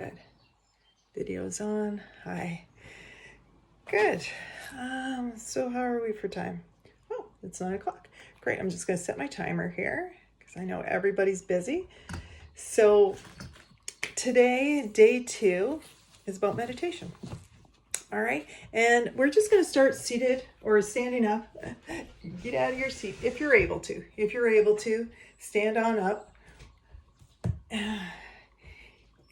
Good. Video's on. Hi. Good. So how are we for time? Oh, it's 9 o'clock. Great. I'm just going to set my timer here because I know everybody's busy. So today, day 2 is about meditation. All right. And we're just going to start seated or standing up. Get out of your seat if you're able to. If you're able to, stand on up.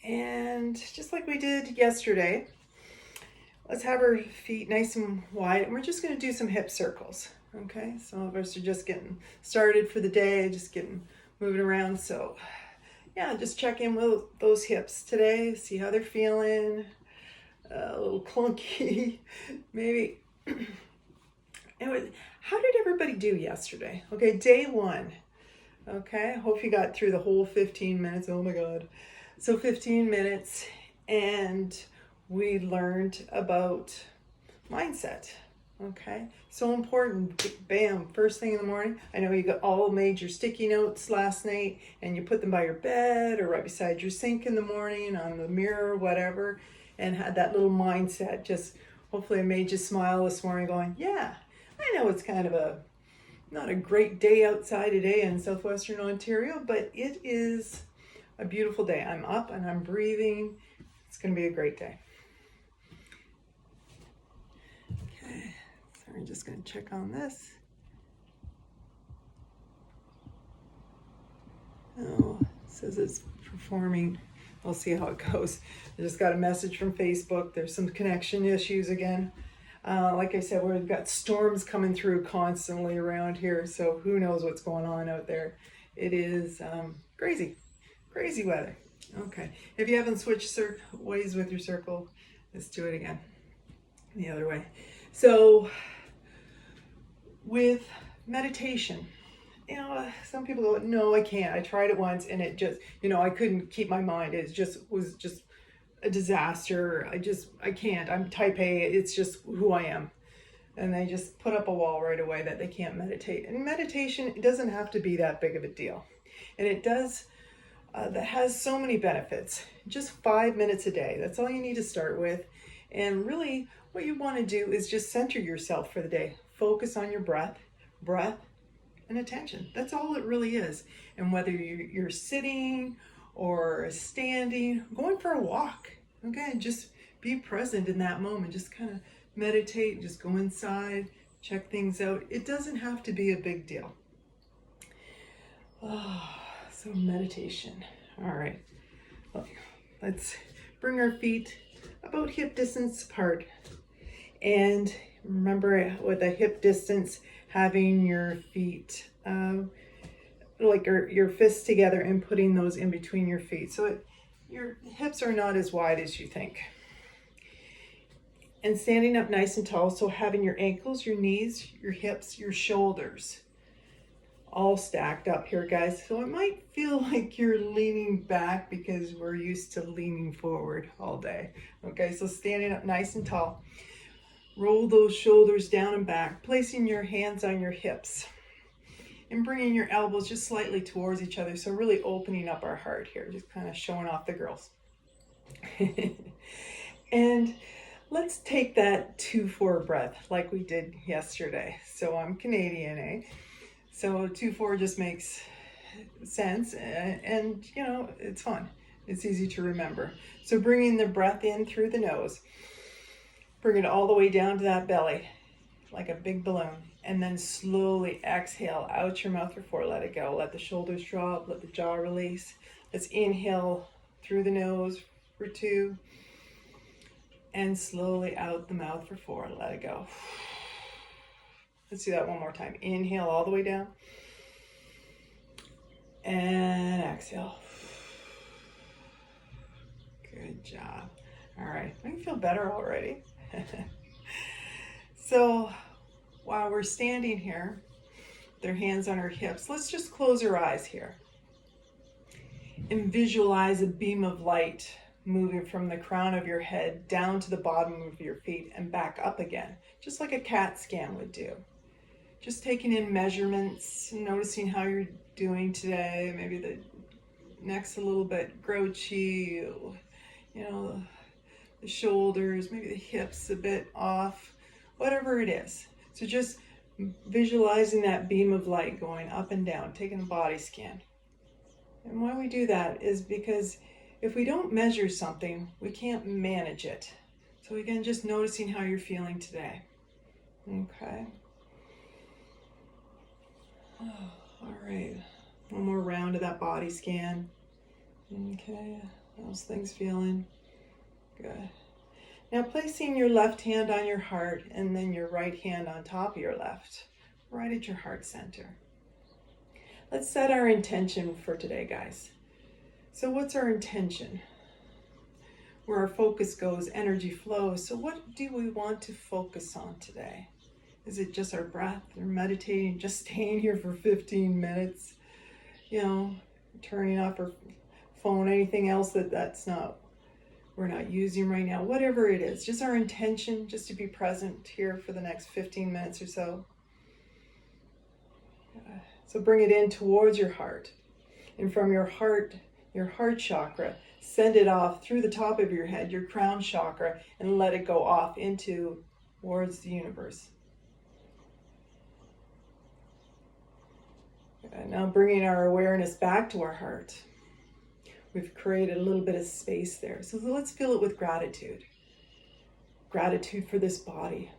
And just like we did yesterday, let's have our feet nice and wide, and we're just going to do some hip circles. Okay, some of us are just getting started for the day, just getting moving around. So yeah, just check in with those hips today, see how they're feeling. A little clunky, maybe. Anyway, how did everybody do yesterday? Okay, day 1. Okay, I hope you got through the whole 15 minutes. Oh my God. So 15 minutes, and we learned about mindset. Okay, so important. Bam, first thing in the morning. I know you all made your sticky notes last night and you put them by your bed or right beside your sink in the morning, on the mirror, whatever, and had that little mindset. Just hopefully it made you smile this morning going, yeah, I know it's kind of not a great day outside today in southwestern Ontario, but it is a beautiful day. I'm up and I'm breathing. It's going to be a great day. Okay, so we're just going to check on this. Oh, it says it's performing. We'll see how it goes. I just got a message from Facebook. There's some connection issues again. Like I said, we've got storms coming through constantly around here, so who knows what's going on out there. It is crazy weather. Okay, if you haven't switched ways with your circle, let's do it again, the other way. So with meditation, some people go, no, I can't. I tried it once and it just, I couldn't keep my mind. It was just a disaster. I can't. I'm type A. It's just who I am. And they just put up a wall right away that they can't meditate. And meditation, it doesn't have to be that big of a deal. And it does, that has so many benefits. Just 5 minutes a day. That's all you need to start with. And really what you want to do is just center yourself for the day. Focus on your breath, and attention. That's all it really is. And whether you're sitting or standing, going for a walk, okay, just be present in that moment. Just kind of meditate, just go inside, check things out. It doesn't have to be a big deal. So meditation. All right, let's bring our feet about hip distance apart. And remember, with a hip distance, having your feet like your fists together and putting those in between your feet, so your hips are not as wide as you think. And standing up nice and tall, so having your ankles, your knees, your hips, your shoulders all stacked up here, guys. So it might feel like you're leaning back because we're used to leaning forward all day. Okay, so standing up nice and tall. Roll those shoulders down and back, placing your hands on your hips and bringing your elbows just slightly towards each other. So really opening up our heart here, just kind of showing off the girls. And let's take that 2-4 breath like we did yesterday. So I'm Canadian, eh? So 2-4 just makes sense, and it's fun. It's easy to remember. So bringing the breath in through the nose. Bring it all the way down to that belly, like a big balloon. And then slowly exhale out your mouth for 4. Let it go. Let the shoulders drop. Let the jaw release. Let's inhale through the nose for 2. And slowly out the mouth for 4. Let it go. Let's do that one more time. Inhale all the way down. And exhale. Good job. All right. I feel better already. So while we're standing here, with our hands on our hips, let's just close our eyes here and visualize a beam of light moving from the crown of your head down to the bottom of your feet and back up again, just like a CAT scan would do. Just taking in measurements, noticing how you're doing today. Maybe the neck's a little bit grouchy, you know, the shoulders, maybe the hips a bit off, whatever it is. So just visualizing that beam of light going up and down, taking a body scan. And why we do that is because if we don't measure something, we can't manage it. So again, just noticing how you're feeling today. Okay. Oh, all right. One more round of that body scan. Okay. How's things feeling? Good. Now placing your left hand on your heart and then your right hand on top of your left, right at your heart center. Let's set our intention for today, guys. So what's our intention? Where our focus goes, energy flows. So what do we want to focus on today? Is it just our breath or meditating, just staying here for 15 minutes? You know, turning off our phone, anything else we're not using right now, whatever it is, just our intention, just to be present here for the next 15 minutes or so. So bring it in towards your heart, and from your heart chakra, send it off through the top of your head, your crown chakra, and let it go off towards the universe. Now bringing our awareness back to our heart. We've created a little bit of space there. So let's fill it with gratitude. Gratitude for this body,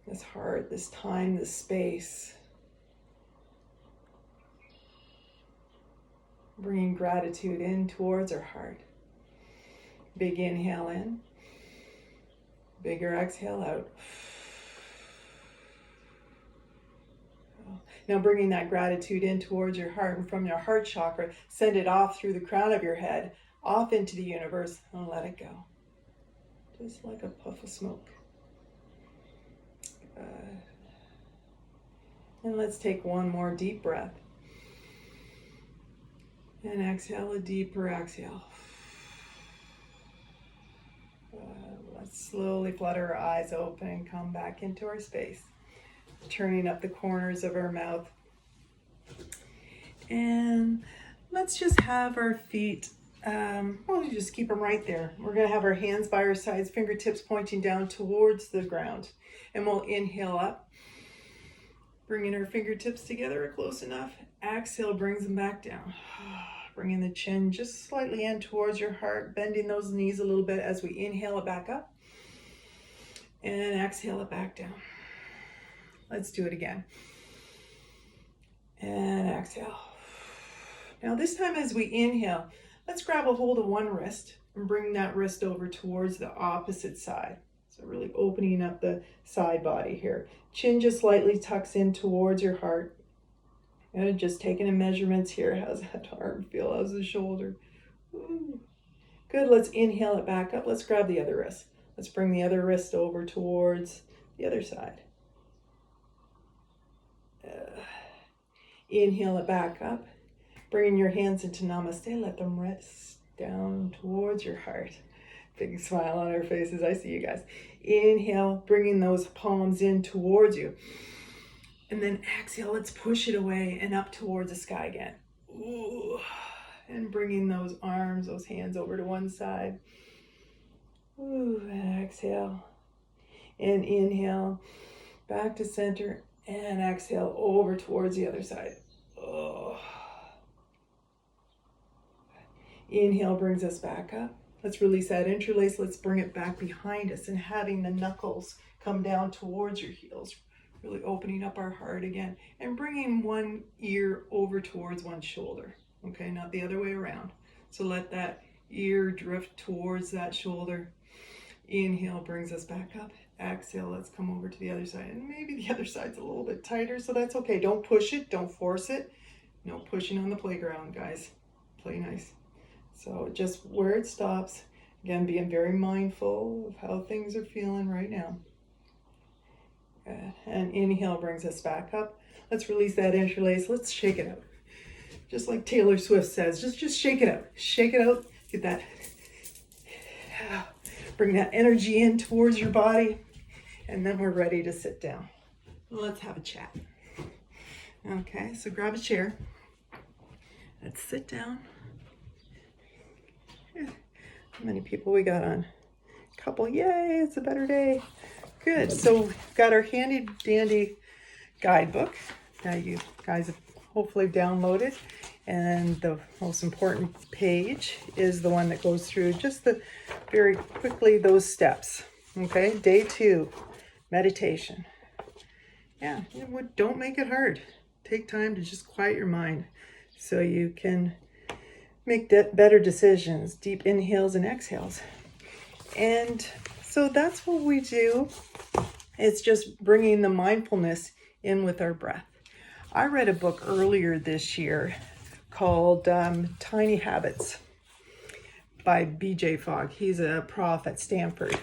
this heart, this time, this space. Bringing gratitude in towards our heart. Big inhale in. Bigger exhale out. Now bringing that gratitude in towards your heart, and from your heart chakra, send it off through the crown of your head, off into the universe, and let it go. Just like a puff of smoke. And let's take one more deep breath. And exhale, a deeper exhale. Let's slowly flutter our eyes open and come back into our space. Turning up the corners of our mouth. And let's just have our feet, we'll just keep them right there. We're going to have our hands by our sides, fingertips pointing down towards the ground. And we'll inhale up, bringing our fingertips together close enough. Exhale brings them back down. Bringing the chin just slightly in towards your heart, bending those knees a little bit as we inhale it back up. And exhale it back down. Let's do it again. And exhale. Now this time as we inhale, let's grab a hold of one wrist and bring that wrist over towards the opposite side. So really opening up the side body here. Chin just slightly tucks in towards your heart. And just taking the measurements here. How's that arm feel? How's the shoulder? Ooh. Good, let's inhale it back up. Let's grab the other wrist. Let's bring the other wrist over towards the other side. Inhale it back up. Bringing your hands into namaste. Let them rest down towards your heart. Big smile on our faces. I see you guys. Inhale, bringing those palms in towards you. And then exhale, let's push it away and up towards the sky again. Ooh. And bringing those arms, those hands over to one side. Ooh, and exhale. And inhale, back to center. And exhale over towards the other side. Oh. Inhale brings us back up. Let's release that interlace. Let's bring it back behind us and having the knuckles come down towards your heels. Really opening up our heart again and bringing one ear over towards one shoulder. Okay, not the other way around. So let that ear drift towards that shoulder. Inhale brings us back up. Exhale, let's come over to the other side. And maybe the other side's a little bit tighter, so that's okay. Don't push it, don't force it. No pushing on the playground, guys. Play nice. So just where it stops. Again, being very mindful of how things are feeling right now. Good. And inhale brings us back up. Let's release that interlace. Let's shake it out. Just like Taylor Swift says, just shake it out. Shake it out. Get that. Bring that energy in towards your body. And then we're ready to sit down. Let's have a chat. Okay, so grab a chair. Let's sit down. How many people we got on? A couple. Yay, it's a better day. Good. So we've got our handy dandy guidebook that you guys have hopefully downloaded. And the most important page is the one that goes through just very quickly those steps. Okay, day 2, meditation. Yeah, don't make it hard. Take time to just quiet your mind so you can make better decisions, deep inhales and exhales. And so that's what we do. It's just bringing the mindfulness in with our breath. I read a book earlier this year called Tiny Habits by B.J. Fogg. He's a prof at Stanford.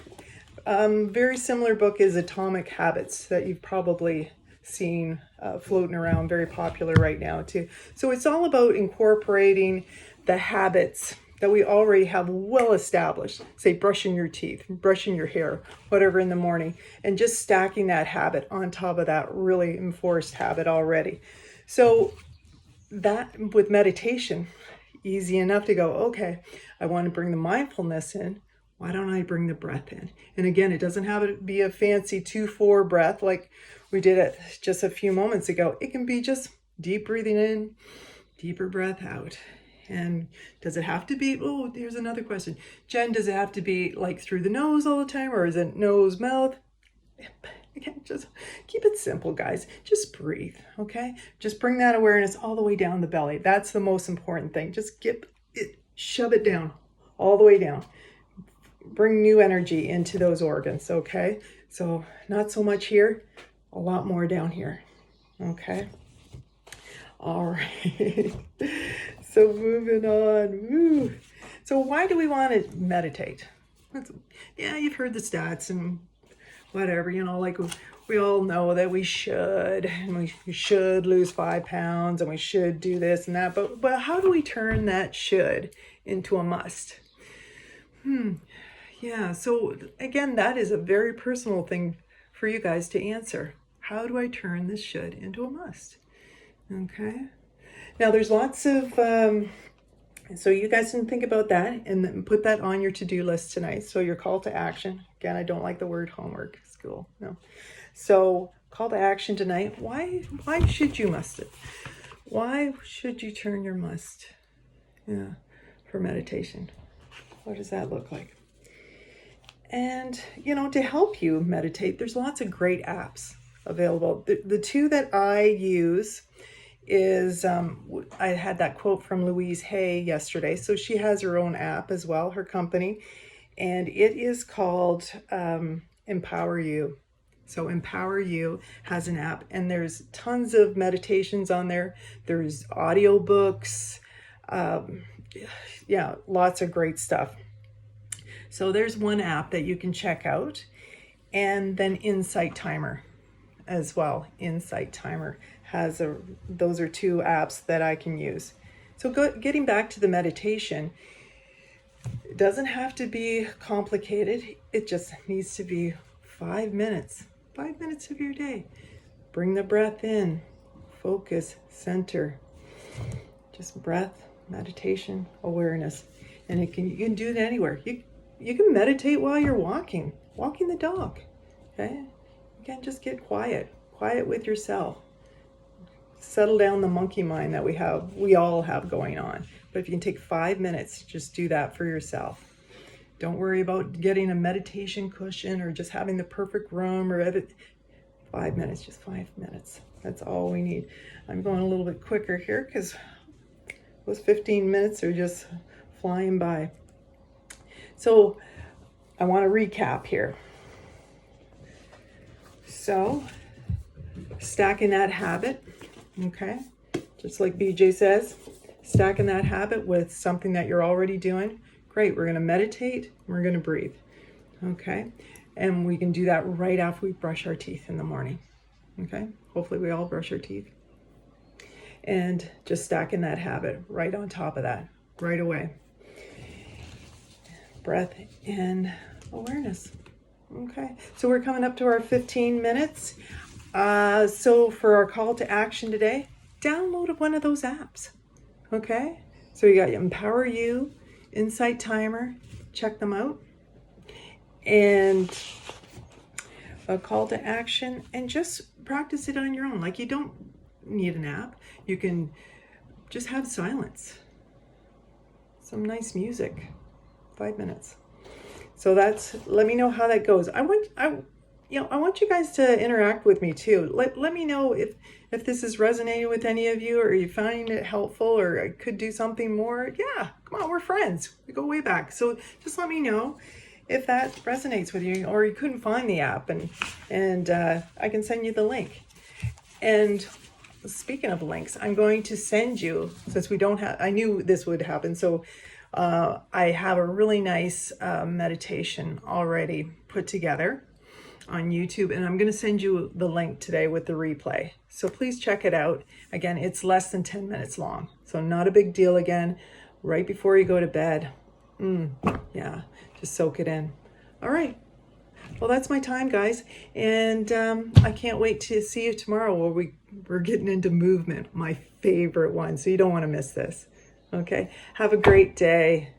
Very similar book is Atomic Habits that you've probably seen floating around, very popular right now too. So it's all about incorporating the habits that we already have well established, say brushing your teeth, brushing your hair, whatever in the morning, and just stacking that habit on top of that really enforced habit already. So that with meditation, easy enough to go, okay, I want to bring the mindfulness in. Why don't I bring the breath in? And again, it doesn't have to be a fancy 2-4 breath like we did it just a few moments ago. It can be just deep breathing in, deeper breath out. And does it have to be, oh, here's another question. Jen, does it have to be like through the nose all the time, or is it nose, mouth? Again, just keep it simple, guys. Just breathe, okay? Just bring that awareness all the way down the belly. That's the most important thing. Just get it, shove it down, all the way down. Bring new energy into those organs, okay? So not so much here, a lot more down here, okay? All right. So moving on. Woo. So why do we want to meditate? Yeah, you've heard the stats and whatever, like we all know that we should, and we should lose 5 pounds, and we should do this and that, but how do we turn that should into a must? Yeah, so again, that is a very personal thing for you guys to answer. How do I turn this should into a must? Okay. Now there's lots of, so you guys can think about that and then put that on your to-do list tonight. So your call to action, again, I don't like the word homework, school, no. So call to action tonight. Why should you must it? Why should you turn your must for meditation? What does that look like? And, to help you meditate, there's lots of great apps available. The two that I use is, I had that quote from Louise Hay yesterday. So she has her own app as well, her company, and it is called Empower You. So Empower You has an app, and there's tons of meditations on there. There's audiobooks, lots of great stuff. So there's one app that you can check out, and then Insight Timer as well. Insight Timer has those are 2 apps that I can use. So getting back to the meditation, it doesn't have to be complicated. It just needs to be 5 minutes. 5 minutes of your day. Bring the breath in, focus, center. Just breath, meditation, awareness. And you can do it anywhere. You can meditate while you're walking the dog, okay? You can just get quiet with yourself. Settle down the monkey mind that we all have going on. But if you can take 5 minutes, just do that for yourself. Don't worry about getting a meditation cushion or just having the perfect room or edit. 5 minutes, just 5 minutes. That's all we need. I'm going a little bit quicker here because those 15 minutes are just flying by. So I want to recap here. So stacking that habit, okay? Just like BJ says, stacking that habit with something that you're already doing. Great, we're going to meditate, we're going to breathe, okay? And we can do that right after we brush our teeth in the morning, okay? Hopefully we all brush our teeth. And just stacking that habit right on top of that, right away. Breath and awareness. Okay, so we're coming up to our 15 minutes. So for our call to action today, download one of those apps. Okay, so you got Empower You, Insight Timer. check them out. And a call to action, and just practice it on your own. Like, you don't need an app. You can just have silence, some nice music, 5 minutes. So let me know how that goes. I want you guys to interact with me too. Let me know if this is resonating with any of you, or you find it helpful, or I could do something more. Yeah, come on, we're friends. We go way back. So just let me know if that resonates with you, or you couldn't find the app, and I can send you the link. And speaking of links, I'm going to send you, since we don't have, I knew this would happen, so I have a really nice meditation already put together on YouTube, and I'm going to send you the link today with the replay. So please check it out. Again, it's less than 10 minutes long, so not a big deal. Again, right before you go to bed. Yeah, just soak it in. All right. Well, that's my time, guys, and I can't wait to see you tomorrow, where we're getting into movement, my favorite one. So you don't want to miss this. Okay. Have a great day.